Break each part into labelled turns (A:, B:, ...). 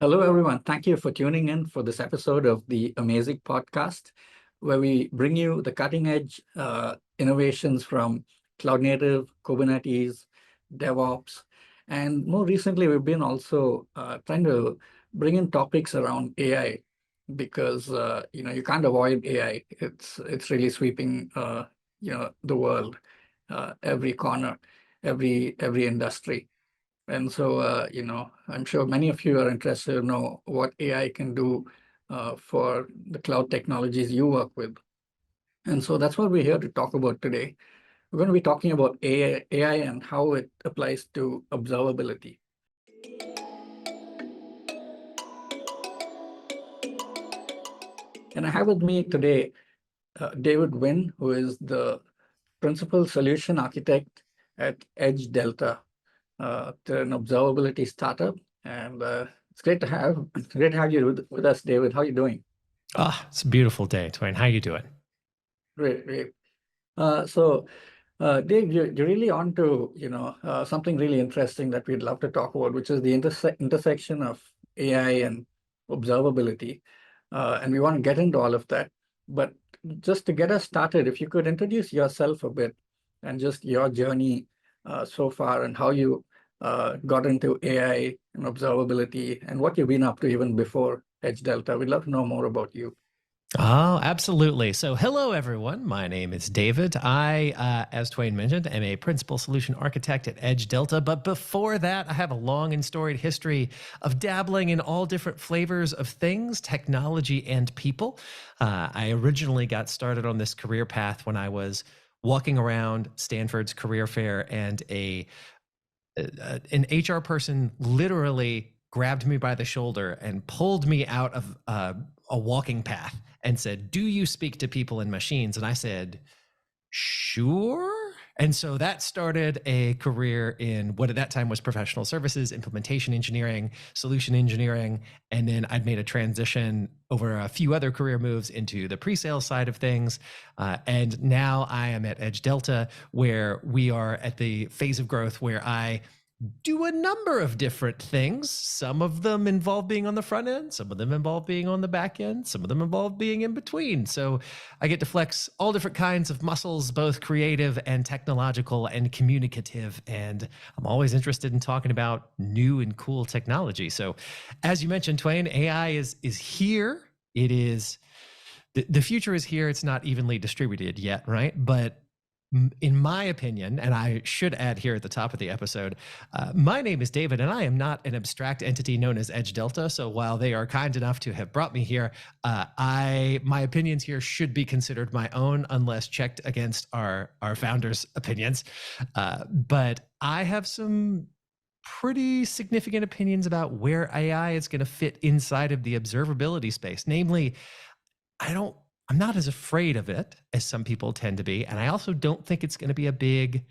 A: Hello, everyone. Thank you for tuning in for this episode of the Amazing Podcast, where we bring you the cutting edge innovations from cloud native, Kubernetes, DevOps. And more recently, we've been also trying to bring in topics around AI because you can't avoid AI. It's really sweeping the world, every corner, every industry. And so, I'm sure many of you are interested to know what AI can do for the cloud technologies you work with. And so that's what we're here to talk about today. We're going to be talking about AI and how it applies to observability. And I have with me today David Wynn, who is the principal solution architect at Edge Delta. They're an observability startup, and it's great to have you with us, David. How are you doing?
B: It's a beautiful day, Twain. How you doing?
A: Great, great. Dave, you're really on to something really interesting that we'd love to talk about, which is the intersection of AI and observability, and we want to get into all of that. But just to get us started, if you could introduce yourself a bit and just your journey so far and how you got into AI and observability and what you've been up to even before Edge Delta. We'd love to know more about you.
B: Oh, absolutely. So, hello, everyone. My name is David. I, as Twain mentioned, am a principal solution architect at Edge Delta. But before that, I have a long and storied history of dabbling in all different flavors of things, technology, and people. I originally got started on this career path when I was walking around Stanford's career fair, and an HR person literally grabbed me by the shoulder and pulled me out of a walking path and said, "Do you speak to people and machines?" And I said, "Sure." And so that started a career in what at that time was professional services, implementation engineering, solution engineering. And then I'd made a transition over a few other career moves into the pre-sales side of things. And now I am at Edge Delta, where we are at the phase of growth where I do a number of different things. Some of them involve being on the front end, some of them involve being on the back end, some of them involve being in between. So I get to flex all different kinds of muscles, both creative and technological and communicative. And I'm always interested in talking about new and cool technology. So as you mentioned, Twain, AI is here. It is the future is here. It's not evenly distributed yet, right? But in my opinion, and I should add here at the top of the episode, my name is David, and I am not an abstract entity known as Edge Delta. So while they are kind enough to have brought me here, my opinions here should be considered my own, unless checked against our founders' opinions. But I have some pretty significant opinions about where AI is going to fit inside of the observability space. Namely, I'm not as afraid of it as some people tend to be. And I also don't think it's going to be a big,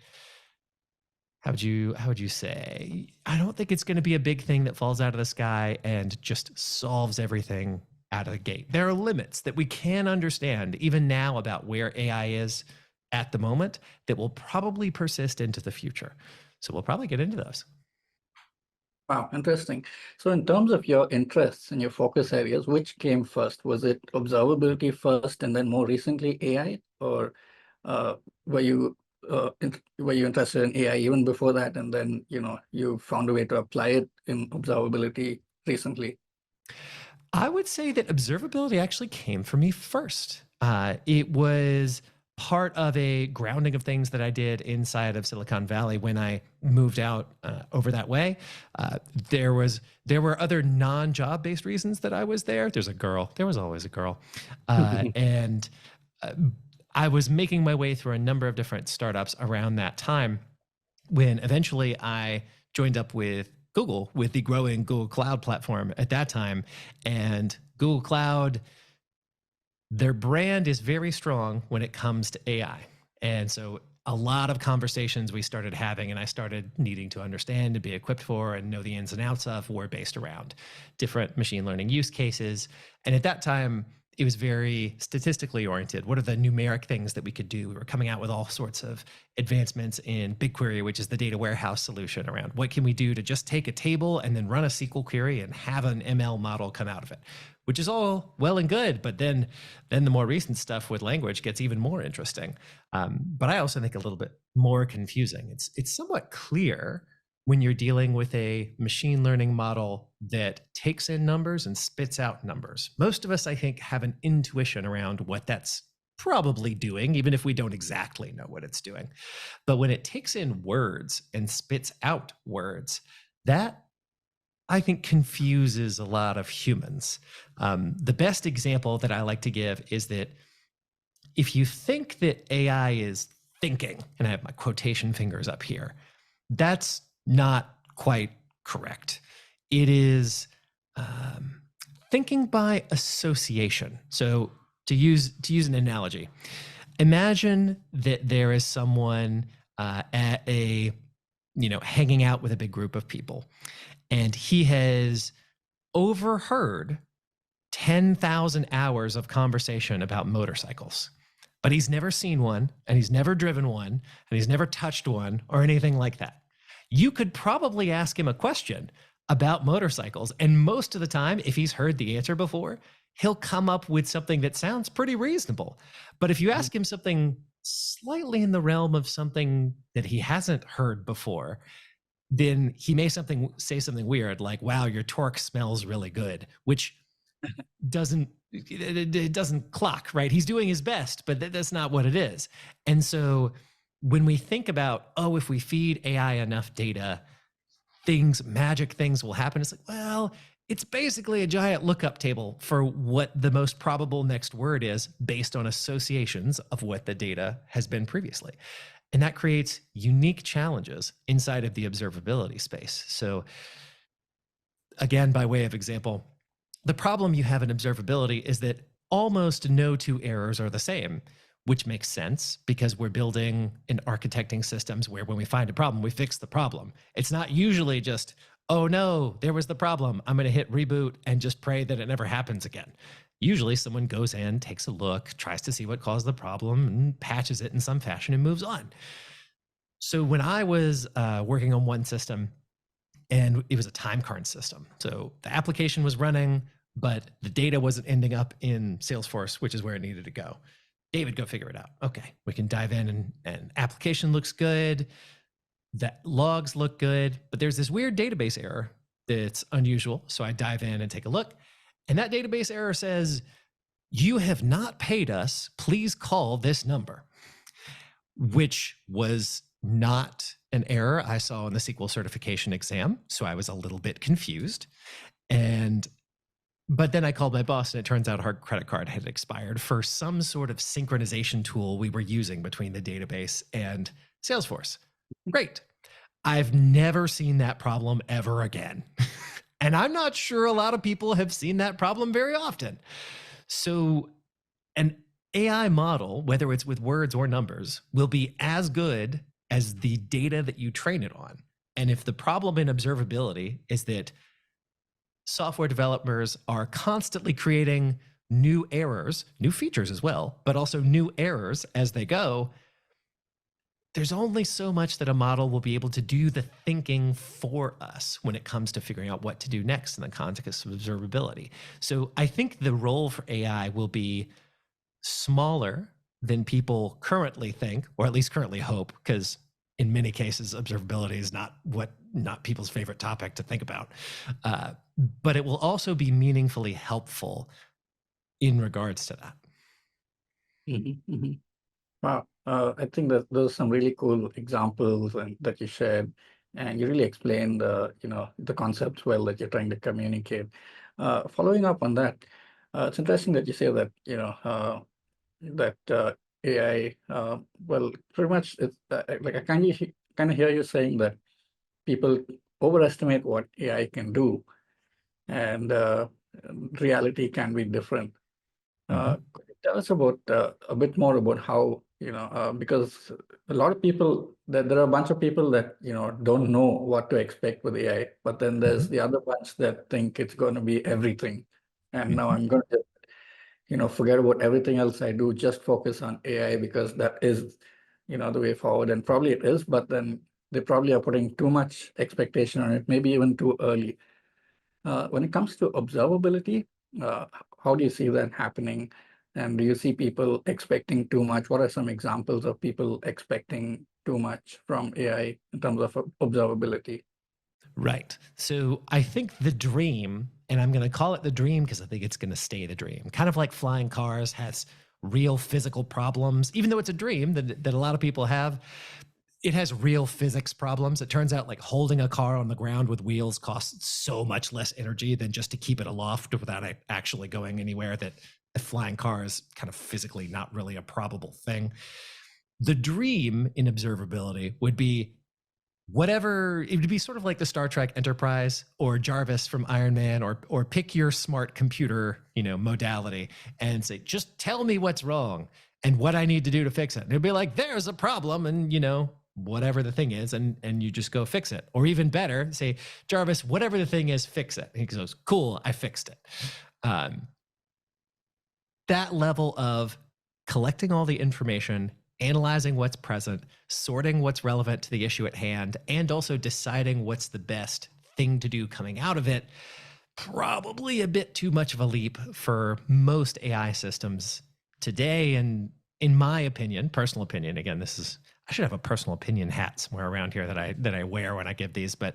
B: how would you say? I don't think it's going to be a big thing that falls out of the sky and just solves everything out of the gate. There are limits that we can understand even now about where AI is at the moment that will probably persist into the future. So we'll probably get into those.
A: Wow, interesting. So in terms of your interests and your focus areas, which came first? Was it observability first and then more recently AI? Or uh, were you were you interested in AI even before that, and then you found a way to apply it in observability recently?
B: I would say that observability actually came for me first. It was part of a grounding of things that I did inside of Silicon Valley when I moved out over that way. There were other non-job based reasons that I was there. There's a girl. There was always a girl, and I was making my way through a number of different startups around that time when eventually I joined up with Google, with the growing Google Cloud platform at that time. And Google Cloud, their brand is very strong when it comes to AI. And so a lot of conversations we started having and I started needing to understand and be equipped for and know the ins and outs of were based around different machine learning use cases. And at that time, it was very statistically oriented. What are the numeric things that we could do? We were coming out with all sorts of advancements in BigQuery, which is the data warehouse solution around what can we do to just take a table and then run a SQL query and have an ML model come out of it, which is all well and good. But then the more recent stuff with language gets even more interesting. But I also think a little bit more confusing. It's somewhat clear when you're dealing with a machine learning model that takes in numbers and spits out numbers. Most of us, I think, have an intuition around what that's probably doing, even if we don't exactly know what it's doing. But when it takes in words and spits out words, that I think confuses a lot of humans. The best example that I like to give is that if you think that AI is thinking, and I have my quotation fingers up here, that's not quite correct. It is thinking by association. So to use an analogy, imagine that there is someone at a, hanging out with a big group of people, and he has overheard 10,000 hours of conversation about motorcycles, but he's never seen one, and he's never driven one, and he's never touched one or anything like that. You could probably ask him a question about motorcycles, and most of the time, if he's heard the answer before, he'll come up with something that sounds pretty reasonable. But if you ask him something slightly in the realm of something that he hasn't heard before, then he may say something weird like, wow, your torque smells really good, which it doesn't clock, right? He's doing his best, but that's not what it is. And so when we think about, if we feed AI enough data, magic things will happen. It's like, well, it's basically a giant lookup table for what the most probable next word is based on associations of what the data has been previously. And that creates unique challenges inside of the observability space. So again, by way of example, the problem you have in observability is that almost no two errors are the same, which makes sense because we're building and architecting systems where when we find a problem, we fix the problem. It's not usually just, oh no, there was the problem, I'm going to hit reboot and just pray that it never happens again. Usually someone goes in, takes a look, tries to see what caused the problem, and patches it in some fashion and moves on. So when I was working on one system, and it was a time card system, so the application was running, but the data wasn't ending up in Salesforce, which is where it needed to go. David, go figure it out. Okay, we can dive in and application looks good. The logs look good, but there's this weird database error that's unusual. So I dive in and take a look. And that database error says, you have not paid us. Please call this number, which was not an error I saw in the SQL certification exam. So I was a little bit confused. But then I called my boss, and it turns out our credit card had expired for some sort of synchronization tool we were using between the database and Salesforce. Great. I've never seen that problem ever again. And I'm not sure a lot of people have seen that problem very often. So an AI model, whether it's with words or numbers, will be as good as the data that you train it on. And if the problem in observability is that software developers are constantly creating new errors, new features as well, but also new errors as they go, there's only so much that a model will be able to do the thinking for us when it comes to figuring out what to do next in the context of observability. So I think the role for AI will be smaller than people currently think, or at least currently hope, because in many cases, observability is not people's favorite topic to think about. But it will also be meaningfully helpful in regards to that.
A: Wow. I think that those are some really cool examples that you shared, and you really explained the concepts well that you're trying to communicate. Following up on that, it's interesting that you say that that AI, well, pretty much it's like I kind of hear you saying that people overestimate what AI can do, and reality can be different. Could you tell us about a bit more about how, because a lot of people, there are a bunch of people that, don't know what to expect with AI, but then there's the other bunch that think it's going to be everything. And now I'm going to forget about everything else I do, just focus on AI because that is, the way forward. And probably it is, but then they probably are putting too much expectation on it, maybe even too early. When it comes to observability, uh, how do you see that happening? And do you see people expecting too much? What are some examples of people expecting too much from AI in terms of observability?
B: Right. So I think the dream, and I'm going to call it the dream because I think it's going to stay the dream, kind of like flying cars has real physical problems, even though it's a dream that a lot of people have. It has real physics problems. It turns out like holding a car on the ground with wheels costs so much less energy than just to keep it aloft without it actually going anywhere, that a flying car is kind of physically not really a probable thing. The dream in observability would be whatever. It would be sort of like the Star Trek Enterprise or Jarvis from Iron Man, or pick your smart computer, modality, and say, just tell me what's wrong and what I need to do to fix it. And it'd be like, there's a problem, and whatever the thing is, and you just go fix it. Or even better, say, Jarvis, whatever the thing is, fix it. And he goes, cool, I fixed it. That level of collecting all the information, analyzing what's present, sorting what's relevant to the issue at hand, and also deciding what's the best thing to do coming out of it, probably a bit too much of a leap for most AI systems today. And in my opinion, personal opinion, again, I should have a personal opinion hat somewhere around here that I wear when I give these, but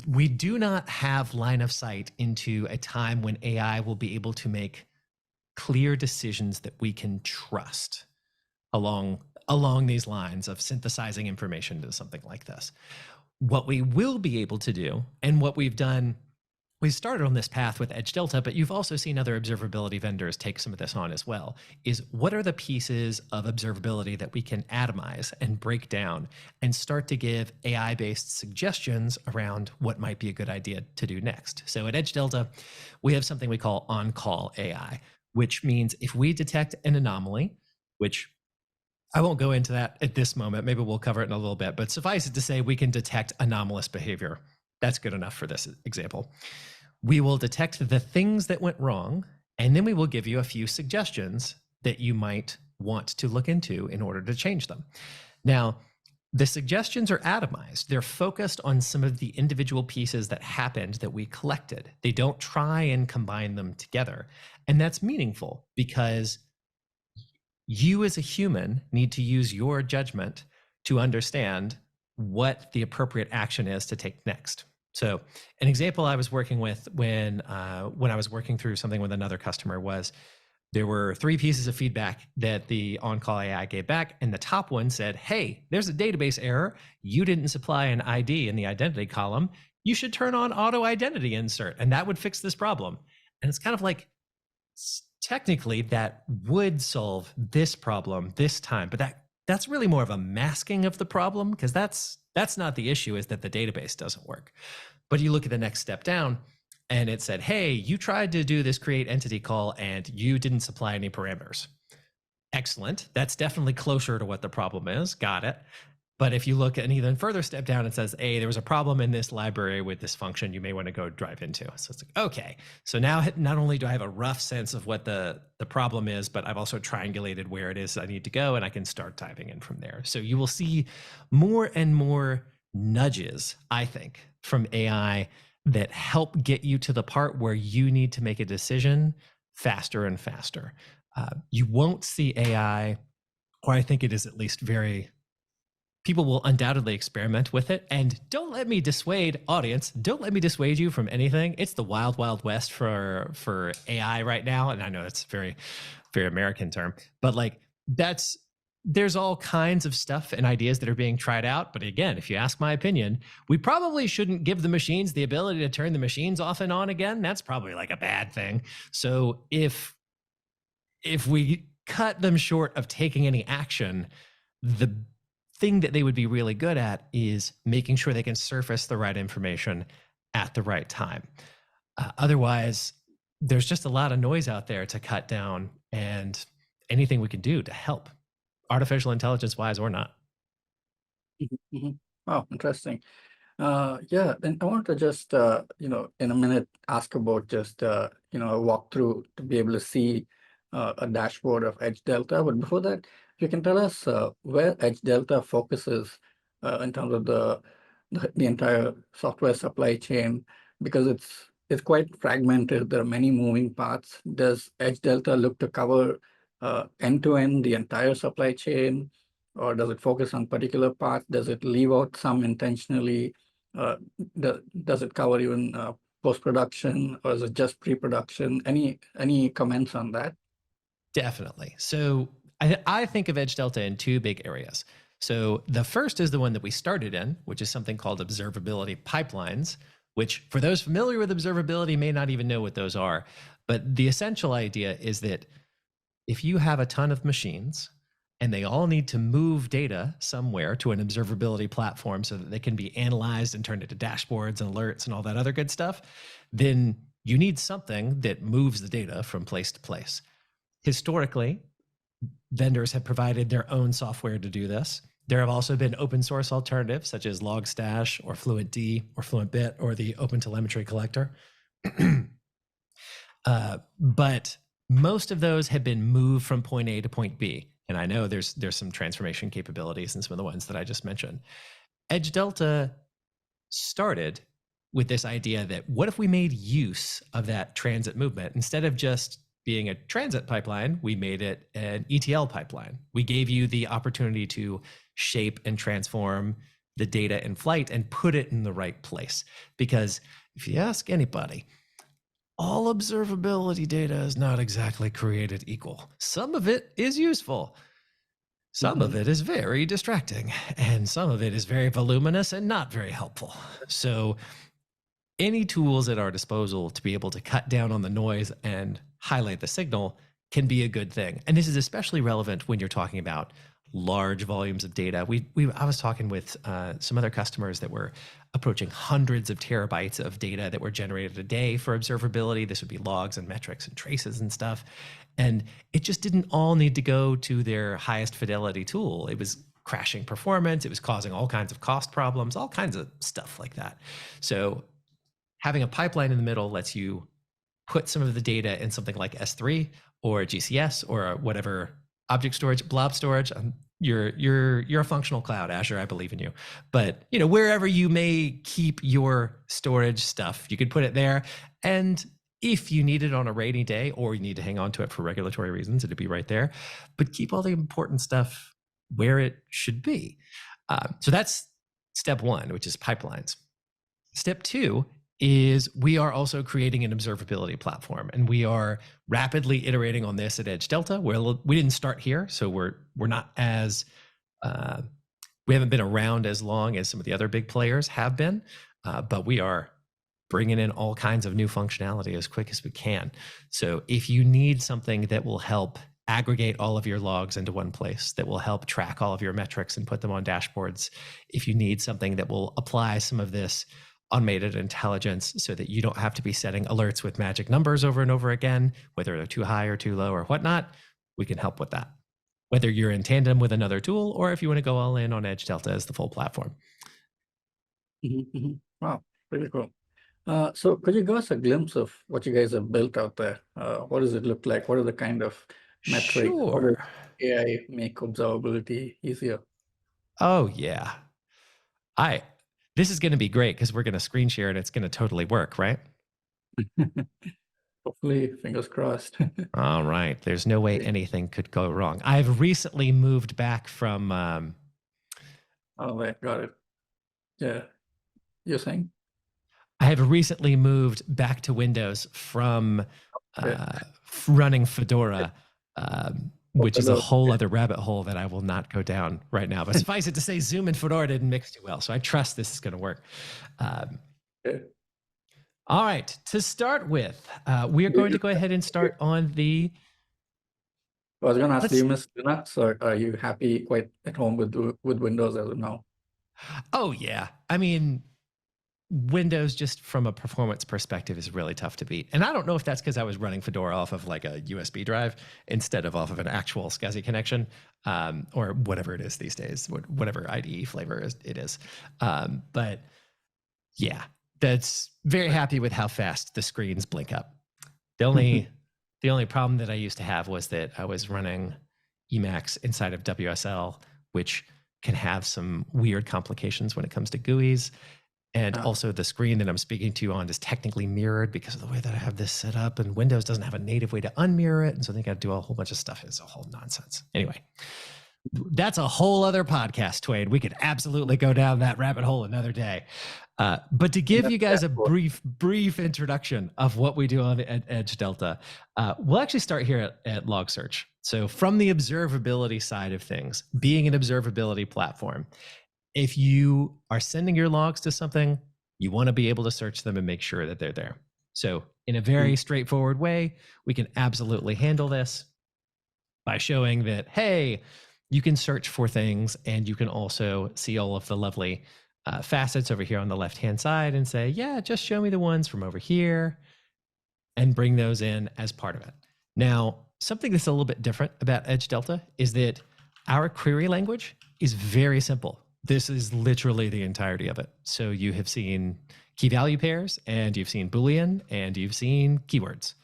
B: we do not have line of sight into a time when AI will be able to make clear decisions that we can trust along these lines of synthesizing information to something like this. What we will be able to do, and what we've done, we started on this path with Edge Delta, but you've also seen other observability vendors take some of this on as well, is what are the pieces of observability that we can atomize and break down and start to give AI-based suggestions around what might be a good idea to do next. So at Edge Delta, we have something we call on-call AI, which means if we detect an anomaly, which I won't go into that at this moment, maybe we'll cover it in a little bit, but suffice it to say, we can detect anomalous behavior. That's good enough for this example. We will detect the things that went wrong, and then we will give you a few suggestions that you might want to look into in order to change them. Now, the suggestions are atomized. They're focused on some of the individual pieces that happened that we collected. They don't try and combine them together. And that's meaningful because you as a human need to use your judgment to understand what the appropriate action is to take next. So an example I was working with when I was working through something with another customer was there were 3 pieces of feedback that the on-call AI gave back, and the top one said, hey, there's a database error. You didn't supply an ID in the identity column. You should turn on auto identity insert, and that would fix this problem. And it's kind of like, technically that would solve this problem this time, but that's really more of a masking of the problem, because that's not the issue, is that the database doesn't work. But you look at the next step down and it said, hey, you tried to do this create entity call and you didn't supply any parameters. Excellent. That's definitely closer to what the problem is. Got it. But if you look at an even further step down, it says, hey, there was a problem in this library with this function you may want to go drive into. So it's like, okay. So now not only do I have a rough sense of what the problem is, but I've also triangulated where it is I need to go, and I can start diving in from there. So you will see more and more nudges, I think, from AI that help get you to the part where you need to make a decision faster and faster. You won't see AI, or I think it is at least people will undoubtedly experiment with it. And don't let me dissuade you from anything. It's the wild, wild west for AI right now. And I know that's a very, very American term, but like there's all kinds of stuff and ideas that are being tried out. But again, if you ask my opinion, we probably shouldn't give the machines the ability to turn the machines off and on again. That's probably like a bad thing. So if we cut them short of taking any action, the thing that they would be really good at is making sure they can surface the right information at the right time. Otherwise, there's just a lot of noise out there to cut down, and anything we can do to help, artificial intelligence wise or not.
A: Mhm, mhm. Oh, interesting. Yeah, and I want to just, in a minute, ask about just, a walkthrough to be able to see a dashboard of Edge Delta. But before that, if you can tell us where Edge Delta focuses in terms of the entire software supply chain, because it's quite fragmented. There are many moving parts. Does Edge Delta look to cover end-to-end the entire supply chain, or does it focus on particular parts? Does it leave out some intentionally? Uh, does it cover even post-production, or is it just pre-production? Any comments on that?
B: Definitely. So I think of Edge Delta in two big areas. So the first is the one that we started in, which is something called observability pipelines, which for those familiar with observability may not even know what those are. But the essential idea is that if you have a ton of machines and they all need to move data somewhere to an observability platform so that they can be analyzed and turned into dashboards and alerts and all that other good stuff, then you need something that moves the data from place to place. Historically, vendors have provided their own software to do this. There have also been open source alternatives such as Logstash or FluentD or FluentBit or the OpenTelemetry collector. But most of those have been moved from point A to point B. And I know there's some transformation capabilities in some of the ones that I just mentioned. Edge Delta started with this idea that what if we made use of that transit movement? Instead of just being a transit pipeline, we made it an ETL pipeline. We gave you the opportunity to shape and transform the data in flight and put it in the right place. Because if you ask anybody, all observability data is not exactly created equal. Some of it is useful. Some of it is very distracting, and some of it is very voluminous and not very helpful. So any tools at our disposal to be able to cut down on the noise and highlight the signal can be a good thing. And this is especially relevant when you're talking about large volumes of data. I was talking with some other customers that were approaching hundreds of terabytes of data that were generated a day for observability. This would be logs and metrics and traces and stuff. And it just didn't all need to go to their highest fidelity tool. It was crashing performance. It was causing all kinds of cost problems, all kinds of stuff like that. So having a pipeline in the middle lets you put some of the data in something like S3 or GCS or whatever object storage, blob storage. You're a functional cloud, Azure. I believe in you. But wherever you may keep your storage stuff, you could put it there. And if you need it on a rainy day or you need to hang on to it for regulatory reasons, it'd be right there. But keep all the important stuff where it should be. So that's step one, which is pipelines. Step two is we are also creating an observability platform, and we are rapidly iterating on this at Edge Delta. We didn't start here, so we're not as we haven't been around as long as some of the other big players have been, but we are bringing in all kinds of new functionality as quick as we can. So if you need something that will help aggregate all of your logs into one place, that will help track all of your metrics and put them on dashboards, if you need something that will apply some of this automated intelligence so that you don't have to be setting alerts with magic numbers over and over again, whether they're too high or too low or whatnot, we can help with that. Whether you're in tandem with another tool or if you want to go all in on Edge Delta as the full platform.
A: Wow, pretty cool. So could you give us a glimpse of what you guys have built out there? What does it look like? What are the kind of metrics? How does
B: Sure.
A: AI make observability easier?
B: Oh, yeah. This is going to be great because we're going to screen share and it's going to totally work, right?
A: Hopefully, fingers crossed.
B: All right. There's no way anything could go wrong. I've recently moved back from.
A: All right, got it. Yeah, you're saying?
B: I have recently moved back to Windows from running Fedora, which is a whole other rabbit hole that I will not go down right now. But suffice it to say, Zoom and Fedora didn't mix too well. So I trust this is going to work. All right. To start with, we are going to go ahead and start on the.
A: I was going to ask, do you miss Linux, or are you happy, quite at home with Windows as of now?
B: Oh, yeah. I mean, Windows, just from a performance perspective, is really tough to beat. And I don't know if that's because I was running Fedora off of like a USB drive instead of off of an actual SCSI connection, or whatever it is these days, whatever IDE flavor it is. But Yeah, that's very happy with how fast the screens blink up. The only problem that I used to have was that I was running Emacs inside of WSL, which can have some weird complications when it comes to GUIs. And also the screen that I'm speaking to you on is technically mirrored because of the way that I have this set up, and Windows doesn't have a native way to unmirror it. And so they got to do a whole bunch of stuff. It's a whole nonsense. Anyway, that's a whole other podcast, Twain. We could absolutely go down that rabbit hole another day. But to give you guys a brief introduction of what we do on Edge Delta, we'll actually start here at Log Search. So from the observability side of things, being an observability platform, if you are sending your logs to something, you want to be able to search them and make sure that they're there. So in a very straightforward way, we can absolutely handle this by showing that, hey, you can search for things and you can also see all of the lovely facets over here on the left-hand side and say, yeah, just show me the ones from over here and bring those in as part of it. Now, something that's a little bit different about Edge Delta is that our query language is very simple. This is literally the entirety of it. So you have seen key value pairs, and you've seen Boolean, and you've seen keywords,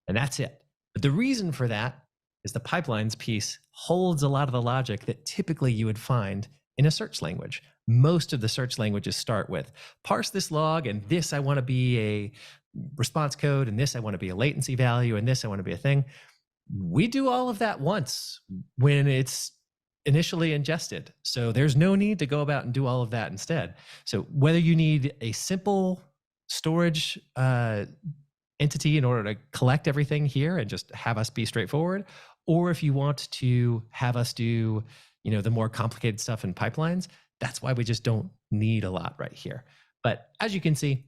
B: and that's it. But the reason for that is the pipelines piece holds a lot of the logic that typically you would find in a search language. Most of the search languages start with parse this log, and this I want to be a response code, and this I want to be a latency value, and this I want to be a thing. We do all of that once when it's initially ingested. So there's no need to go about and do all of that instead. So whether you need a simple storage entity in order to collect everything here and just have us be straightforward, or if you want to have us do, the more complicated stuff in pipelines, that's why we just don't need a lot right here. But as you can see,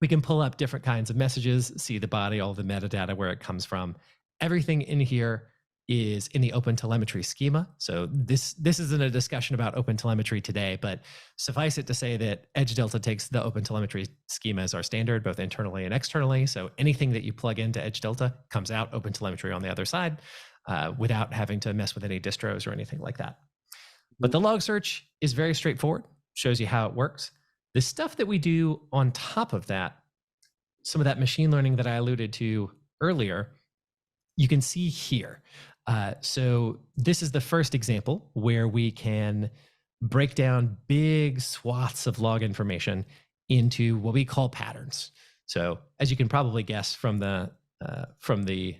B: we can pull up different kinds of messages, see the body, all the metadata, where it comes from. Everything in here is in the OpenTelemetry schema. So this isn't a discussion about OpenTelemetry today, but suffice it to say that Edge Delta takes the OpenTelemetry schema as our standard, both internally and externally. So anything that you plug into Edge Delta comes out OpenTelemetry on the other side without having to mess with any distros or anything like that. But the log search is very straightforward, shows you how it works. The stuff that we do on top of that, some of that machine learning that I alluded to earlier, you can see here. So this is the first example where we can break down big swaths of log information into what we call patterns. So as you can probably guess from the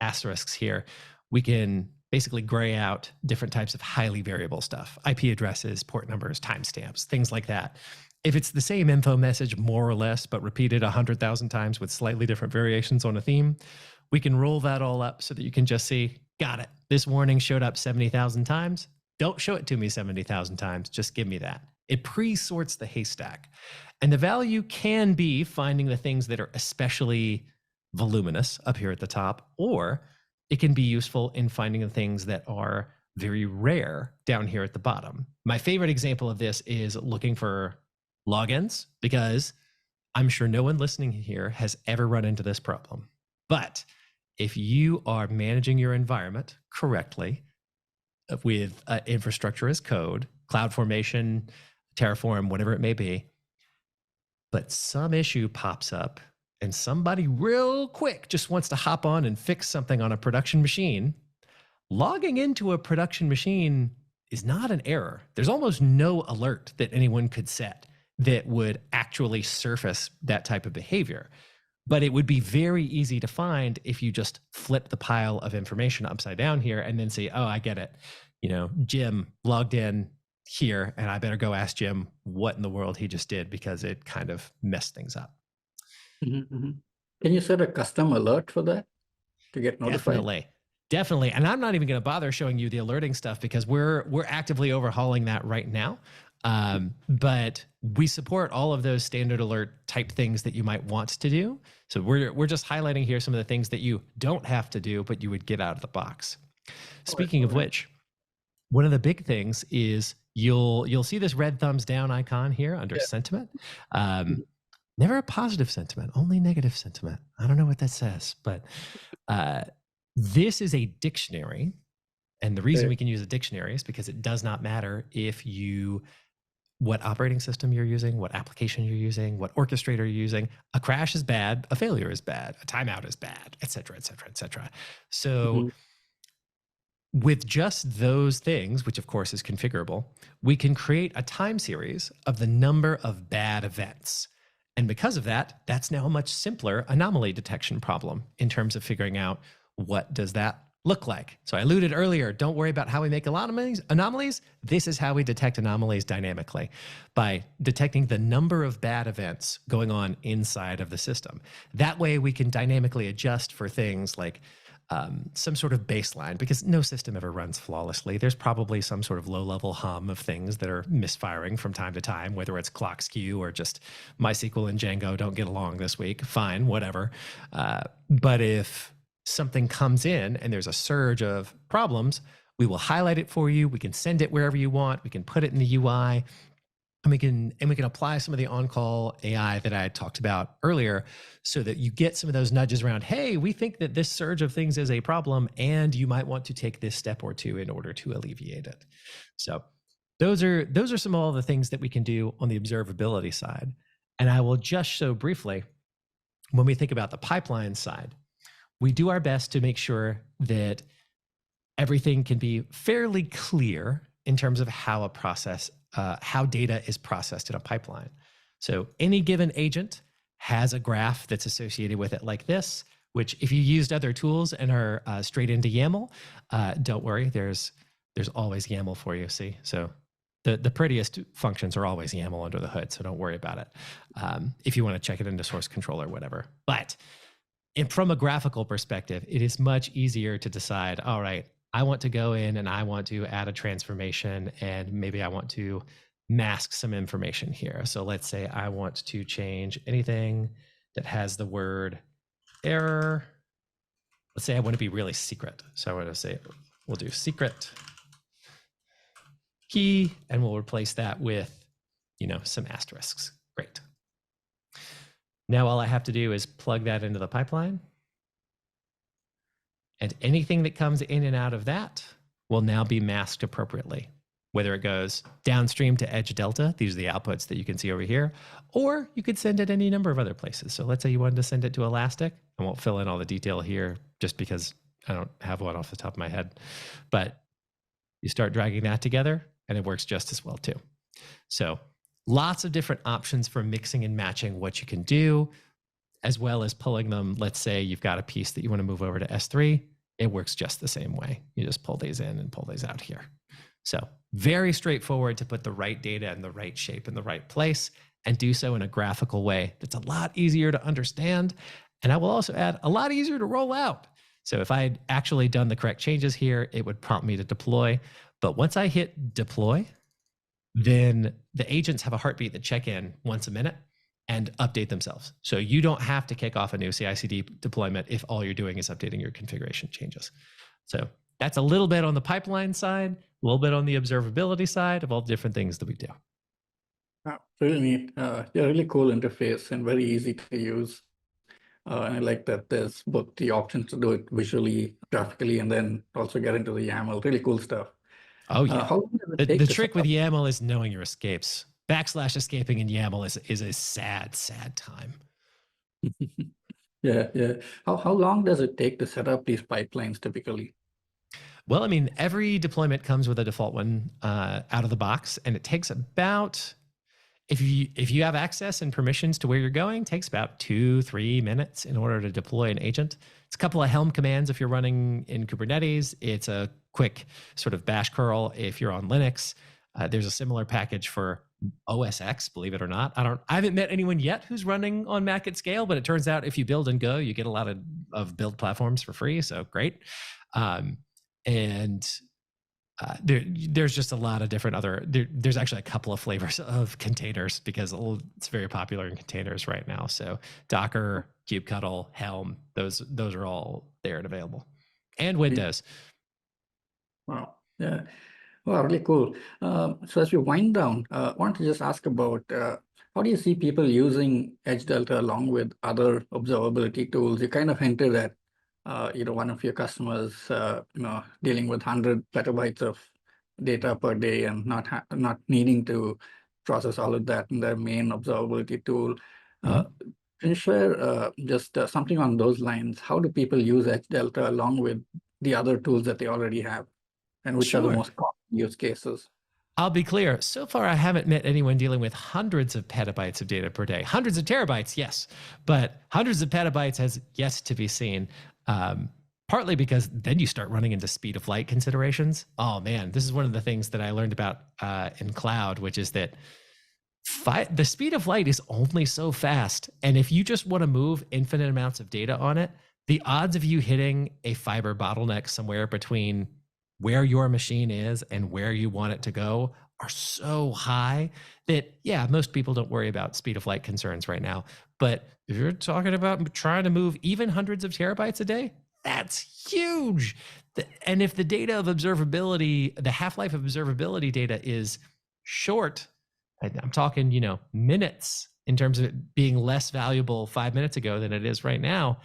B: asterisks here, we can basically gray out different types of highly variable stuff, IP addresses, port numbers, timestamps, things like that. If it's the same info message, more or less, but repeated 100,000 times with slightly different variations on a theme, we can roll that all up so that you can just see, got it. This warning showed up 70,000 times. Don't show it to me 70,000 times. Just give me that. It pre-sorts the haystack. And the value can be finding the things that are especially voluminous up here at the top, or it can be useful in finding the things that are very rare down here at the bottom. My favorite example of this is looking for logins, because I'm sure no one listening here has ever run into this problem. But if you are managing your environment correctly with infrastructure as code, CloudFormation, Terraform, whatever it may be, but some issue pops up and somebody real quick just wants to hop on and fix something on a production machine, logging into a production machine is not an error. There's almost no alert that anyone could set that would actually surface that type of behavior. But it would be very easy to find if you just flip the pile of information upside down here and then say, oh, I get it. Jim logged in here, and I better go ask Jim what in the world he just did, because it kind of messed things up.
A: Can you set a custom alert for that to get notified?
B: Definitely. And I'm not even going to bother showing you the alerting stuff because we're actively overhauling that right now. But we support all of those standard alert type things that you might want to do. So we're just highlighting here some of the things that you don't have to do, but you would get out of the box. Speaking of which, one of the big things is you'll see this red thumbs down icon here under sentiment. Never a positive sentiment, only negative sentiment. I don't know what that says, but this is a dictionary. And the reason we can use a dictionary is because it does not matter if you what operating system you're using, what application you're using, what orchestrator you're using. A crash is bad, a failure is bad, a timeout is bad, et cetera, et cetera, et cetera. So with just those things, which of course is configurable, we can create a time series of the number of bad events. And because of that, that's now a much simpler anomaly detection problem in terms of figuring out what does that look like. So I alluded earlier, don't worry about how we make anomalies. This is how we detect anomalies dynamically, by detecting the number of bad events going on inside of the system. That way we can dynamically adjust for things like some sort of baseline, because no system ever runs flawlessly. There's probably some sort of low-level hum of things that are misfiring from time to time, whether it's clock skew or just MySQL and Django don't get along this week. Fine, whatever. But if something comes in and there's a surge of problems, we will highlight it for you. We can send it wherever you want. We can put it in the UI. And we can apply some of the on-call AI that I had talked about earlier, so that you get some of those nudges around, hey, we think that this surge of things is a problem, and you might want to take this step or two in order to alleviate it. So those are some of all the things that we can do on the observability side. And I will just show briefly, when we think about the pipeline side, we do our best to make sure that everything can be fairly clear in terms of how how data is processed in a pipeline. So any given agent has a graph that's associated with it like this, which if you used other tools and are straight into YAML, don't worry, there's always YAML for you, see? So the prettiest functions are always YAML under the hood, so don't worry about it if you want to check it into source control or whatever. But from a graphical perspective, it is much easier to decide, all right, I want to go in and I want to add a transformation, and maybe I want to mask some information here. So let's say I want to change anything that has the word error. Let's say I want to be really secret. So I want to say, we'll do secret key, and we'll replace that with, some asterisks. Great. Now all I have to do is plug that into the pipeline. And anything that comes in and out of that will now be masked appropriately, whether it goes downstream to edge delta. These are the outputs that you can see over here, or you could send it any number of other places. So let's say you wanted to send it to Elastic. I won't fill in all the detail here just because I don't have one off the top of my head, but you start dragging that together and it works just as well too. So lots of different options for mixing and matching what you can do, as well as pulling them. Let's say you've got a piece that you want to move over to S3. It works just the same way. You just pull these in and pull these out here. So very straightforward to put the right data in the right shape in the right place, and do so in a graphical way that's a lot easier to understand. And I will also add, a lot easier to roll out. So if I had actually done the correct changes here, it would prompt me to deploy. But once I hit deploy, then the agents have a heartbeat that check in once a minute and update themselves. So you don't have to kick off a new CI/CD deployment if all you're doing is updating your configuration changes. So that's a little bit on the pipeline side, a little bit on the observability side of all the different things that we do.
A: Wow, really neat. Yeah, really cool interface and very easy to use. And I like that there's both the options to do it visually, graphically, and then also get into the YAML. Really cool stuff.
B: Oh yeah.
A: How long does it take
B: The
A: to
B: trick
A: set
B: with
A: up?
B: YAML is knowing your escapes. / escaping in YAML is a sad time.
A: Yeah, yeah. How long does it take to set up these pipelines typically?
B: Well, I mean, every deployment comes with a default one out of the box, and it takes about, if you have access and permissions to where you're going, it takes about 2-3 minutes in order to deploy an agent. It's a couple of Helm commands if you're running in Kubernetes. It's a quick sort of bash curl if you're on Linux. There's a similar package for OS X, believe it or not. I haven't met anyone yet who's running on Mac at scale, but it turns out if you build in Go, you get a lot of build platforms for free. So great. And there's just a lot of different there's actually a couple of flavors of containers because it's very popular in containers right now. So Docker, kubectl, Helm, those are all there and available, and Windows.
A: Wow. Yeah. Wow, really cool. So as we wind down, I want to just ask about how do you see people using Edge Delta along with other observability tools? You kind of hinted at, one of your customers, dealing with 100 petabytes of data per day and not needing to process all of that in their main observability tool.
B: Mhm.
A: Can you share just something on those lines? How do people use Edge Delta along with the other tools that they already have, and which are the
B: Sure.
A: most common use cases?
B: I'll be clear. So far, I haven't met anyone dealing with hundreds of petabytes of data per day. Hundreds of terabytes, yes, but hundreds of petabytes has yet to be seen. Partly because then you start running into speed of light considerations. Oh man, this is one of the things that I learned about in cloud, which is that the speed of light is only so fast. And if you just want to move infinite amounts of data on it, the odds of you hitting a fiber bottleneck somewhere between where your machine is and where you want it to go are so high that, yeah, most people don't worry about speed of light concerns right now. But if you're talking about trying to move even hundreds of terabytes a day, that's huge. And if the data of observability, the half-life of observability data is short, I'm talking, minutes in terms of it being less valuable 5 minutes ago than it is right now.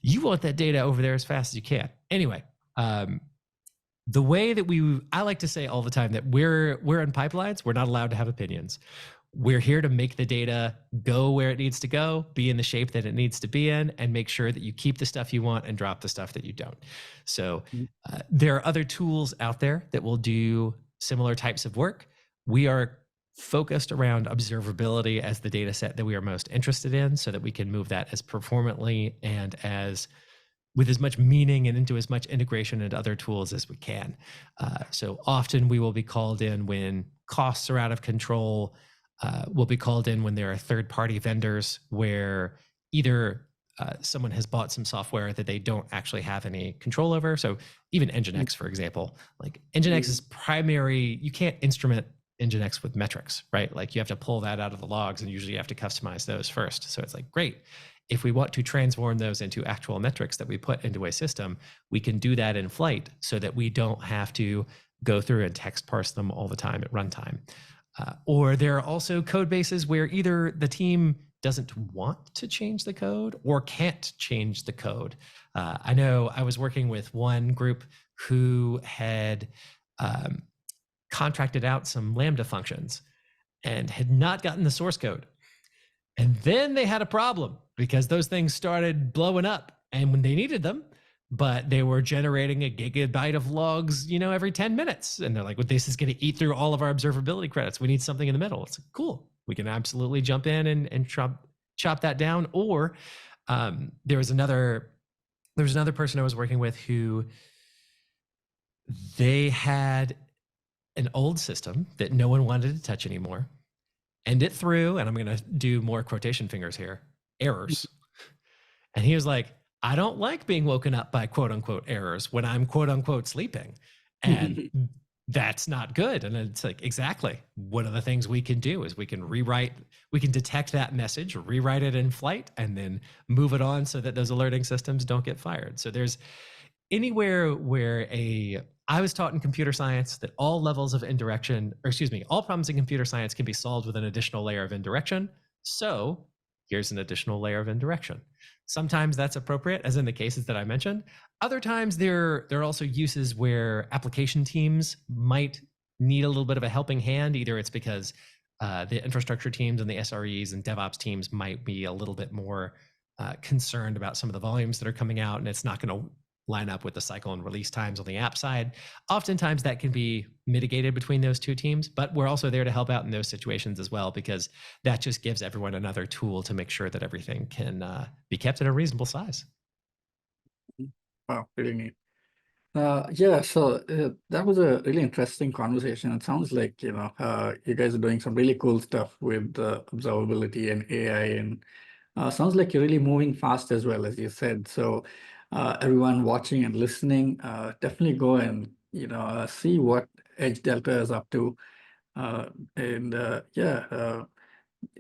B: You want that data over there as fast as you can. Anyway, the way that I like to say all the time that we're in pipelines, we're not allowed to have opinions. We're here to make the data go where it needs to go, be in the shape that it needs to be in, and make sure that you keep the stuff you want and drop the stuff that you don't. So there are other tools out there that will do similar types of work. We are focused around observability as the data set that we are most interested in so that we can move that as performantly and with as much meaning and into as much integration into other tools as we can. So often we will be called in when costs are out of control. We'll be called in when there are third-party vendors where either someone has bought some software that they don't actually have any control over. So even Nginx, for example, like Nginx's primary, you can't instrument Nginx with metrics, right? Like you have to pull that out of the logs and usually you have to customize those first. So it's like, great. If we want to transform those into actual metrics that we put into a system, we can do that in flight so that we don't have to go through and text parse them all the time at runtime. Or there are also code bases where either the team doesn't want to change the code or can't change the code. I know I was working with one group who had contracted out some Lambda functions and had not gotten the source code. And then they had a problem because those things started blowing up and when they needed them, but they were generating a gigabyte of logs, every 10 minutes. And they're like, well, this is going to eat through all of our observability credits. We need something in the middle. It's like, cool. We can absolutely jump in and chop that down. Or there was another person I was working with who they had an old system that no one wanted to touch anymore. And it threw, and I'm going to do more quotation fingers here, errors. And he was like, I don't like being woken up by quote unquote errors when I'm quote unquote sleeping. And that's not good. And it's like, exactly. One of the things we can do is we can detect that message, rewrite it in flight, and then move it on so that those alerting systems don't get fired. So there's anywhere where I was taught in computer science that all levels of indirection, all problems in computer science can be solved with an additional layer of indirection. So here's an additional layer of indirection. Sometimes that's appropriate, as in the cases that I mentioned. Other times there are also uses where application teams might need a little bit of a helping hand. Either it's because the infrastructure teams and the SREs and DevOps teams might be a little bit more concerned about some of the volumes that are coming out, and it's not going to line up with the cycle and release times on the app side. Oftentimes that can be mitigated between those two teams, but we're also there to help out in those situations as well, because that just gives everyone another tool to make sure that everything can be kept at a reasonable size.
A: Wow, really neat. Yeah, so that was a really interesting conversation. It sounds like, you guys are doing some really cool stuff with observability and AI, and sounds like you're really moving fast as well, as you said. So everyone watching and listening, definitely go and, see what Edge Delta is up to. And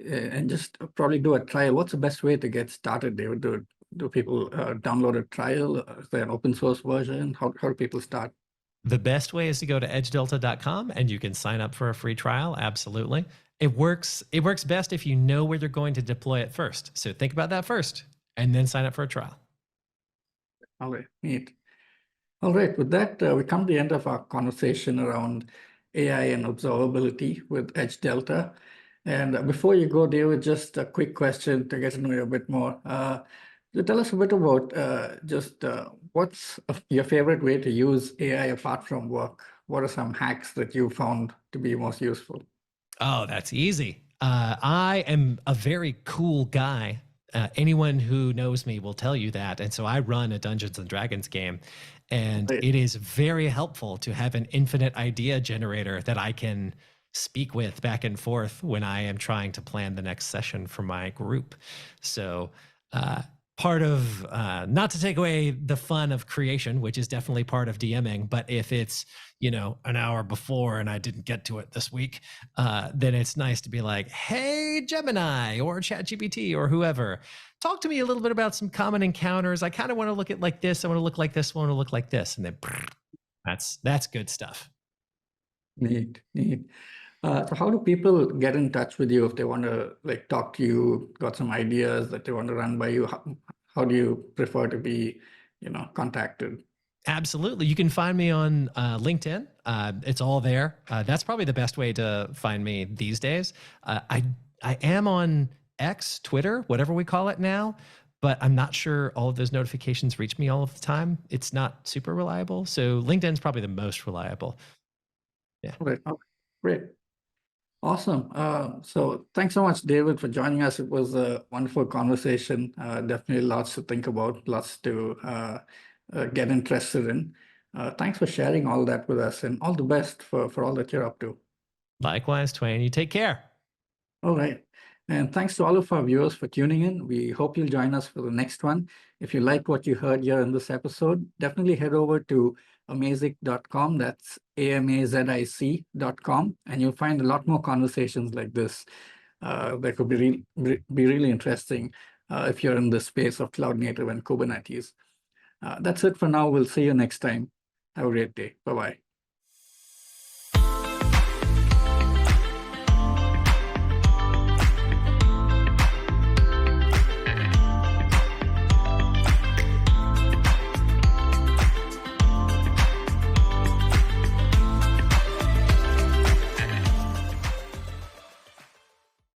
A: and just probably do a trial. What's the best way to get started, David? Do people download a trial? Is there an open source version? How do people start?
B: The best way is to go to edgedelta.com and you can sign up for a free trial. Absolutely. It works best if you know where you're going to deploy it first. So think about that first and then sign up for a trial.
A: All right, neat. All right, with that, we come to the end of our conversation around AI and observability with Edge Delta. And before you go, David, just a quick question to get to know you a bit more. So tell us a bit about what's your favorite way to use AI apart from work? What are some hacks that you found to be most useful?
B: Oh, that's easy. I am a very cool guy. Anyone who knows me will tell you that. And so I run a Dungeons and Dragons game, and
A: Right.
B: it is very helpful to have an infinite idea generator that I can speak with back and forth when I am trying to plan the next session for my group. So, part of not to take away the fun of creation, which is definitely part of DMing, but if it's an hour before and I didn't get to it this week, then it's nice to be like, hey, Gemini or ChatGPT or whoever, talk to me a little bit about some common encounters. I kind of want to look at like this. I want to look like this. I want to look like this. And then that's good stuff.
A: Neat, neat. So how do people get in touch with you if they want to like talk to you, got some ideas that they want to run by you? How do you prefer to be, contacted?
B: Absolutely. You can find me on LinkedIn. It's all there. That's probably the best way to find me these days. I am on X, Twitter, whatever we call it now, but I'm not sure all of those notifications reach me all of the time. It's not super reliable. So LinkedIn's probably the most reliable. Yeah.
A: All right. Okay. Great. Awesome. So thanks so much, David, for joining us. It was a wonderful conversation. Definitely lots to think about, lots to get interested in. Thanks for sharing all that with us, and all the best for all that you're up to.
B: Likewise, Twain. You take care.
A: All right. And thanks to all of our viewers for tuning in. We hope you'll join us for the next one. If you like what you heard here in this episode, definitely head over to amazic.com. That's amazic.com. And you'll find a lot more conversations like this that could be really interesting if you're in the space of cloud native and Kubernetes. That's it for now. We'll see you next time. Have a great day. Bye-bye.